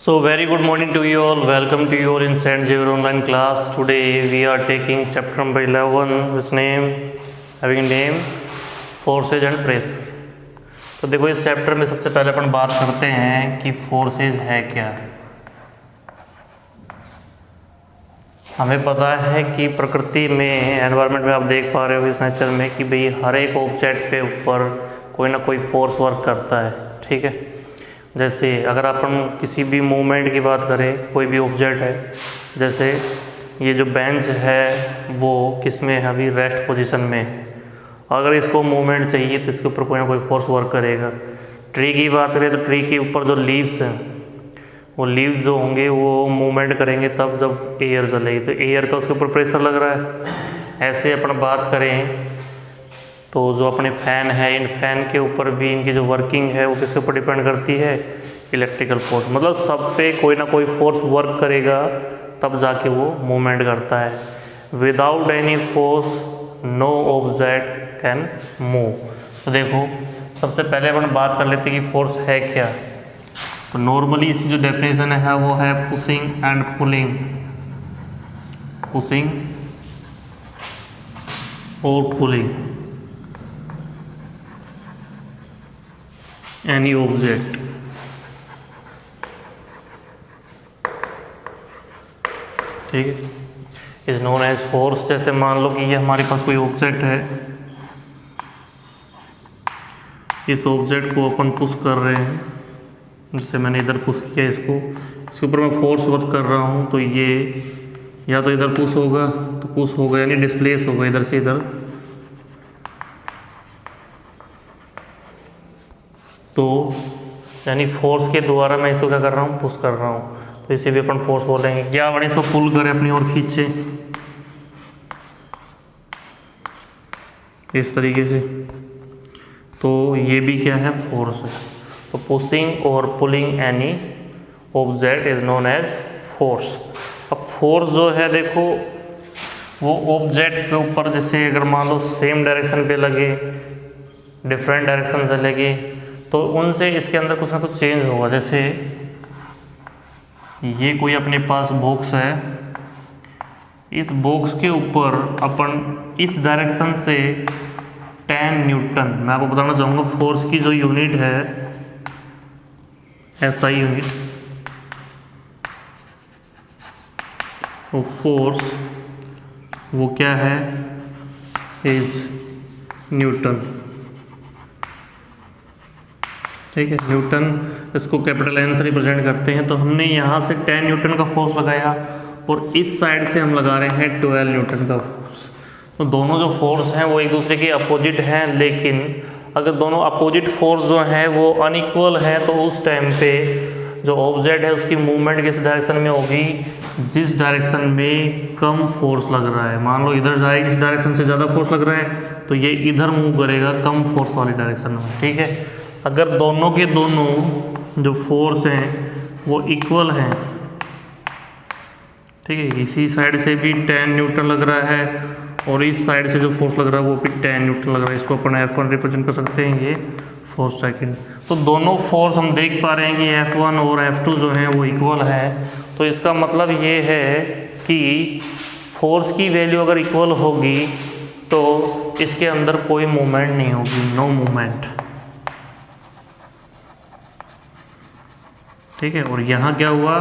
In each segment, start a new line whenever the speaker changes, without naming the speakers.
So very good morning to you all. Welcome to you all in St. Xavier online class. Today we are taking chapter number 11, which having name forces and pressure. तो देखो इस chapter में सबसे पहले अपन बात करते हैं कि फोर्सेज है क्या। हमें पता है कि प्रकृति में एनवायरनमेंट में आप देख पा रहे हो इस नेचर में कि भाई हर एक ऑब्जेक्ट पे ऊपर कोई ना कोई फोर्स वर्क करता है, ठीक है। जैसे अगर अपन किसी भी मूवमेंट की बात करें, कोई भी ऑब्जेक्ट है, जैसे ये जो बेंच है वो किस में है, अभी रेस्ट पोजीशन में है। अगर इसको मूवमेंट चाहिए तो इसके ऊपर कोई ना कोई फोर्स वर्क करेगा। ट्री की बात करें तो ट्री के ऊपर जो लीव्स हैं, वो लीव्स जो होंगे वो मूवमेंट करेंगे तब जब एयर चलेगी, तो एयर का उसके ऊपर प्रेशर लग रहा है। ऐसे अपन बात करें तो जो अपने फ़ैन है, इन फ़ैन के ऊपर भी इनकी जो वर्किंग है वो किसके ऊपर डिपेंड करती है, इलेक्ट्रिकल फोर्स। मतलब सब पे कोई ना कोई फोर्स वर्क करेगा तब जाके वो मूवमेंट करता है। Without any force no object can move. तो देखो सबसे पहले अपन बात कर लेते हैं कि फोर्स है क्या। तो नॉर्मली इसकी जो डेफिनेशन है वो है पुशिंग एंड पुलिंग, पुशिंग और पुलिंग एनी ऑब्जेक्ट। ठीक है, इज नोन एज फोर्स। जैसे मान लो कि ये हमारे पास कोई ऑब्जेक्ट है, इस ऑब्जेक्ट को अपन पुश कर रहे हैं, जैसे मैंने इधर पुश किया इसके ऊपर मैं फोर्स वर्क कर रहा हूँ, तो ये या तो इधर पुश होगा तो पुश होगा यानी डिस्प्लेस होगा इधर से इधर, तो यानी फोर्स के द्वारा मैं इसको क्या कर रहा हूँ, पुश कर रहा हूँ, तो इसे भी अपन फोर्स बोलेंगे। क्या बड़े इसको पुल करें अपनी ओर खींचे इस तरीके से, तो ये भी क्या है, फोर्स है। तो पुशिंग और pulling any object is known as force. अब फोर्स जो है देखो वो ऑब्जेक्ट के ऊपर, जैसे अगर मान लो सेम डायरेक्शन पे लगे, डिफरेंट डायरेक्शन से लगे, तो उनसे इसके अंदर कुछ ना कुछ चेंज होगा। जैसे ये कोई अपने पास बॉक्स है, इस बॉक्स के ऊपर अपन इस डायरेक्शन से 10 न्यूटन, मैं आपको बताना चाहूँगा फोर्स की जो यूनिट है SI यूनिट, तो फोर्स वो क्या है, इज न्यूटन। ठीक है, न्यूटन इसको कैपिटल N से रिप्रेजेंट करते हैं। तो हमने यहाँ से 10 न्यूटन का फोर्स लगाया और इस साइड से हम लगा रहे हैं 12 न्यूटन का फोर्स। तो दोनों जो फोर्स हैं वो एक दूसरे के अपोजिट हैं, लेकिन अगर दोनों अपोजिट फोर्स जो हैं वो अनइक्वल हैं तो उस टाइम पे जो ऑब्जेक्ट है उसकी मूवमेंट किस डायरेक्शन में होगी, जिस डायरेक्शन में कम फोर्स लग रहा है। मान लो इधर जाए, इस डायरेक्शन से ज़्यादा फोर्स लग रहा है तो ये इधर मूव करेगा कम फोर्स वाली डायरेक्शन में। ठीक है, अगर दोनों के दोनों जो फोर्स हैं वो इक्वल हैं, ठीक है, इसी साइड से भी 10 न्यूटन लग रहा है और इस साइड से जो फोर्स लग रहा है वो भी 10 न्यूटन लग रहा है, इसको अपन F1 रिप्रेजेंट कर सकते हैं, ये फोर्स सेकंड। तो दोनों फोर्स हम देख पा रहे हैं कि F1 और F2 जो हैं वो इक्वल है। तो इसका मतलब ये है कि फोर्स की वैल्यू अगर इक्वल होगी तो इसके अंदर कोई मूवमेंट नहीं होगी, नो मूवमेंट। ठीक है, और यहाँ क्या हुआ,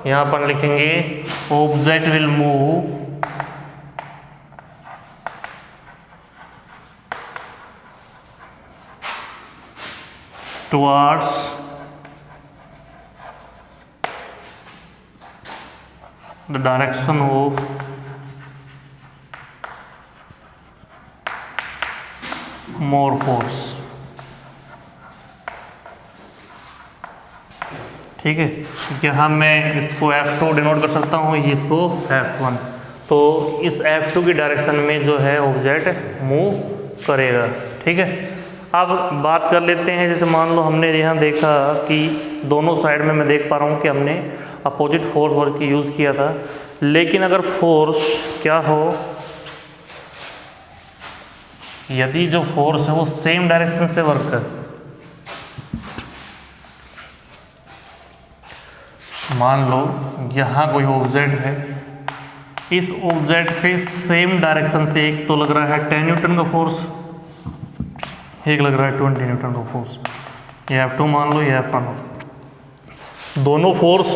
यहाँ पर लिखेंगे object will move towards the direction of more force. ठीक है, यहाँ मैं इसको F2 डिनोट कर सकता हूँ, ये इसको F1। तो इस F2 की डायरेक्शन में जो है ऑब्जेक्ट मूव करेगा। ठीक है, अब बात कर लेते हैं, जैसे मान लो हमने यहाँ देखा कि दोनों साइड में मैं देख पा रहा हूँ कि हमने अपोजिट फोर्स वर्क यूज़ किया था, लेकिन अगर फोर्स क्या हो, यदि जो फोर्स है वो सेम डायरेक्शन से वर्क कर, मान लो यहाँ कोई ऑब्जेक्ट है, इस ऑब्जेक्ट पे सेम डायरेक्शन से एक तो लग रहा है 10 न्यूटन का फोर्स, एक लग रहा है 20 न्यूटन का फोर्स, ये F2 मान लो, ये F1 हो। दोनों फोर्स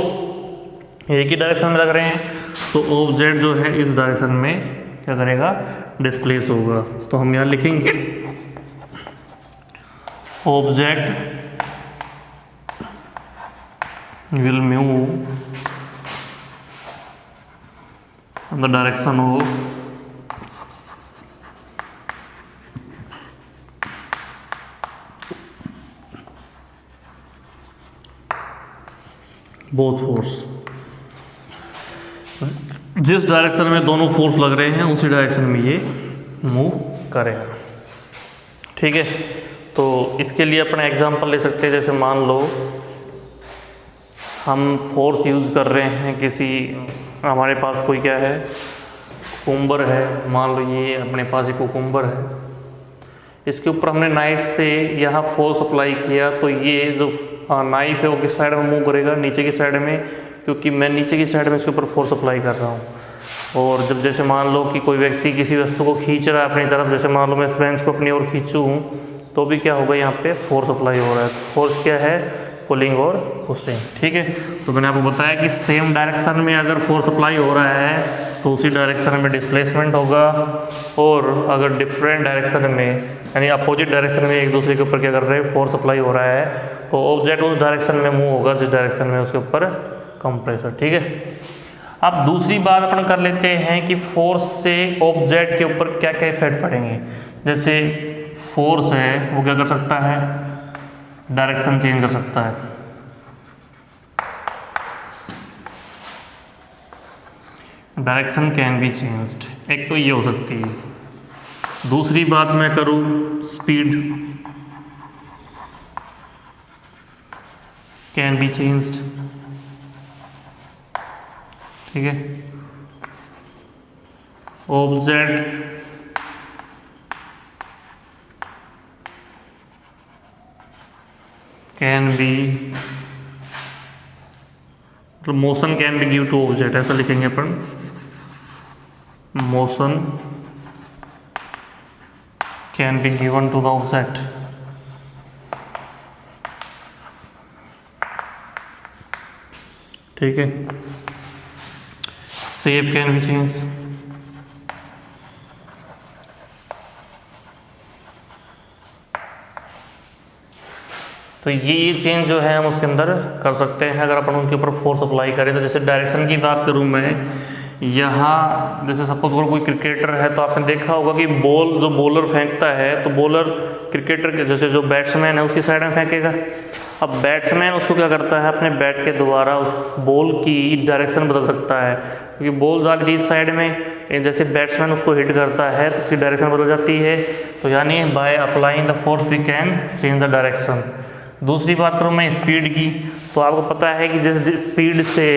एक ही डायरेक्शन में लग रहे हैं, तो ऑब्जेक्ट जो है इस डायरेक्शन में क्या करेगा, डिस्प्लेस होगा। तो हम यहाँ लिखेंगे object will move in the direction of both force। जिस डायरेक्शन में दोनों फोर्स लग रहे हैं उसी डायरेक्शन में ये मूव करेगा। ठीक है, तो इसके लिए अपना एग्जांपल ले सकते हैं। जैसे मान लो हम फोर्स यूज़ कर रहे हैं किसी, हमारे पास कोई क्या है, कुकुम्बर है, मान लो ये अपने पास एक कुकुम्बर है, इसके ऊपर हमने नाइफ से यहाँ फोर्स अप्लाई किया, तो ये जो नाइफ है वो किस साइड में मूव करेगा, नीचे की साइड में, क्योंकि मैं नीचे की साइड में इसके ऊपर फोर्स अप्लाई कर रहा हूँ। और जब जैसे मान लो कि कोई व्यक्ति किसी वस्तु को खींच रहा है अपनी तरफ, जैसे मान लो मैं इस बेंच को अपनी ओर खींचूँ तो भी क्या होगा, यहाँ पे फोर्स अप्लाई हो रहा है। तो फोर्स क्या है, पुलिंग और पुशिंग। ठीक है, तो मैंने आपको बताया कि सेम डायरेक्शन में अगर फोर्स अप्लाई हो रहा है तो उसी डायरेक्शन में डिस्प्लेसमेंट होगा, और अगर डिफरेंट डायरेक्शन में यानी अपोजिट डायरेक्शन में एक दूसरे के ऊपर क्या कर रहे हैं, फोर्स अप्लाई हो रहा है, तो ऑब्जेक्ट उस डायरेक्शन में मूव होगा जिस डायरेक्शन में उसके ऊपर कंप्रेसर। ठीक है, अब दूसरी बात अपन कर लेते हैं कि फोर्स से ऑब्जेक्ट के ऊपर क्या क्या इफेक्ट पड़ेंगे। जैसे फोर्स है वो क्या कर सकता है, डायरेक्शन चेंज कर सकता है। डायरेक्शन कैन बी चेंज्ड, एक तो ये हो सकती है। दूसरी बात मैं करूँ, स्पीड कैन बी चेंज्ड। ठीक है, ऑब्जेक्ट कैन बी, मतलब motion can be give to object, ऐसा लिखेंगे अपन, motion can be given to the object. ठीक है, शेप कैन बी चेंज। तो ये चेंज जो है हम उसके अंदर कर सकते हैं अगर अपन उनके ऊपर फोर्स अप्लाई करें। तो जैसे डायरेक्शन की बात करूँ मैं, यहाँ जैसे सपोज अगर कोई क्रिकेटर है तो आपने देखा होगा कि बॉल जो बॉलर फेंकता है तो बॉलर क्रिकेटर के जैसे जो बैट्समैन है उसकी साइड में फेंकेगा। अब बैट्समैन उसको क्या करता है, अपने बैट के द्वारा उस बॉल की डायरेक्शन बदल सकता है, क्योंकि बॉल जा रही थी इस साइड में, जैसे बैट्समैन उसको हिट करता है तो उसकी डायरेक्शन बदल जाती है। तो यानी by applying the force we can change the direction. दूसरी बात करूँ मैं स्पीड की, तो आपको पता है कि जिस स्पीड से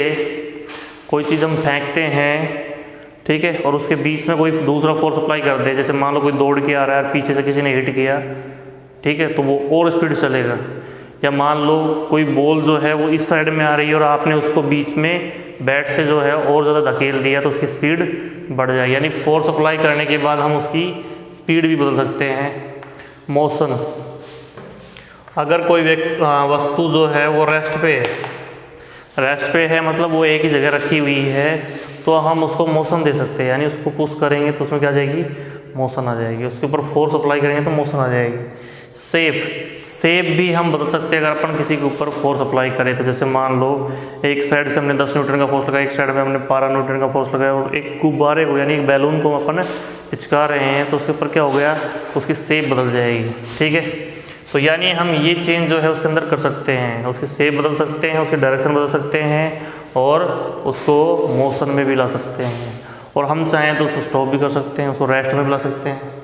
कोई चीज़ हम फेंकते हैं, ठीक है, और उसके बीच में कोई दूसरा फोर्स अप्लाई कर दे, जैसे मान लो कोई दौड़ के आ रहा है, पीछे से किसी ने हिट किया, ठीक है, तो वो और स्पीड चलेगा। या मान लो कोई बॉल जो है वो इस साइड में आ रही है और आपने उसको बीच में बैट से जो है और ज़्यादा धकेल दिया तो उसकी स्पीड बढ़ जाएगी। यानी फोर्स अप्लाई करने के बाद हम उसकी स्पीड भी बदल सकते हैं। मोशन, अगर कोई वस्तु जो है वो रेस्ट पे है, मतलब वो एक ही जगह रखी हुई है, तो हम उसको मोशन दे सकते हैं। यानी उसको पुश करेंगे तो उसमें क्या आ जाएगी, मोशन आ जाएगी। उसके ऊपर फोर्स अप्लाई करेंगे तो मोशन आ जाएगी। शेप भी हम बदल सकते हैं अगर अपन किसी के ऊपर फोर्स अप्लाई करें। तो जैसे मान लो एक साइड से हमने 10 न्यूटन का फोर्स लगाया, एक साइड में हमने 12 न्यूटन का फोर्स लगाया, और एक गुब्बारे को यानी एक बैलून को अपन पिचका रहे हैं, तो उसके ऊपर क्या हो गया, उसकी शेप बदल जाएगी। ठीक है, तो यानी हम ये चेंज जो है उसके अंदर कर सकते हैं, उसकी शेप बदल सकते हैं, उसकी डायरेक्शन बदल सकते हैं, और उसको मोशन में भी ला सकते हैं। और हम चाहें तो उसको स्टॉप भी कर सकते हैं, उसको रेस्ट में भी ला सकते हैं।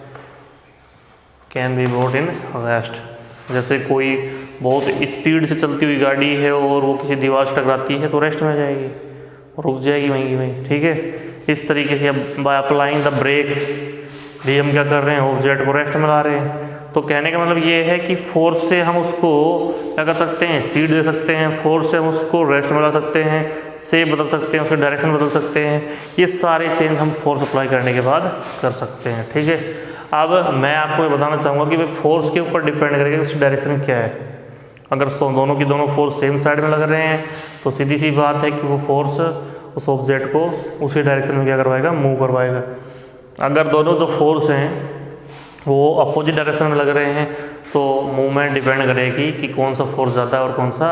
Can be brought in rest. जैसे कोई बहुत स्पीड से चलती हुई गाड़ी है और वो किसी दीवार से टकराती है तो रेस्ट में आ जाएगी और रुक जाएगी वहीं की वहीं। ठीक है, इस तरीके से अब बाय अप्लाइंग द ब्रेक भी हम क्या कर रहे हैं, ऑब्जेक्ट को रेस्ट में ला रहे हैं। तो कहने का मतलब ये है कि फोर्स से हम उसको क्या कर सकते हैं, स्पीड दे सकते हैं, फोर्स से हम उसको रेस्ट में ला सकते हैं, शेप बदल सकते हैं, उसकी डायरेक्शन बदल सकते हैं। ये सारे चेंज हम फोर्स अप्लाई करने के बाद कर सकते हैं। ठीक है, अब मैं आपको ये बताना चाहूँगा कि भाई फोर्स के ऊपर डिपेंड करेगा उसकी डायरेक्शन क्या है। अगर दोनों की दोनों फोर्स सेम साइड में लग रहे हैं तो सीधी सी बात है कि वो फोर्स उस ऑब्जेक्ट को उसी डायरेक्शन में क्या करवाएगा, मूव करवाएगा। अगर दोनों जो फोर्स हैं वो अपोजिट डायरेक्शन में लग रहे हैं तो मूवमेंट डिपेंड करेगी कि कौन सा फोर्स ज़्यादा है और कौन सा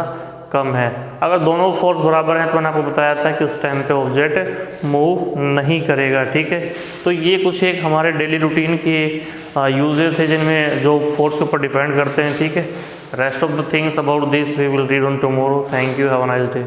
कम है। अगर दोनों फोर्स बराबर हैं तो मैंने आपको बताया था कि उस टाइम पे ऑब्जेक्ट मूव नहीं करेगा। ठीक है, तो ये कुछ एक हमारे डेली रूटीन के यूजेस थे जिनमें जो फोर्स के ऊपर डिपेंड करते हैं। ठीक है, rest of the things about this we will read on tomorrow. Thank you, have a nice day.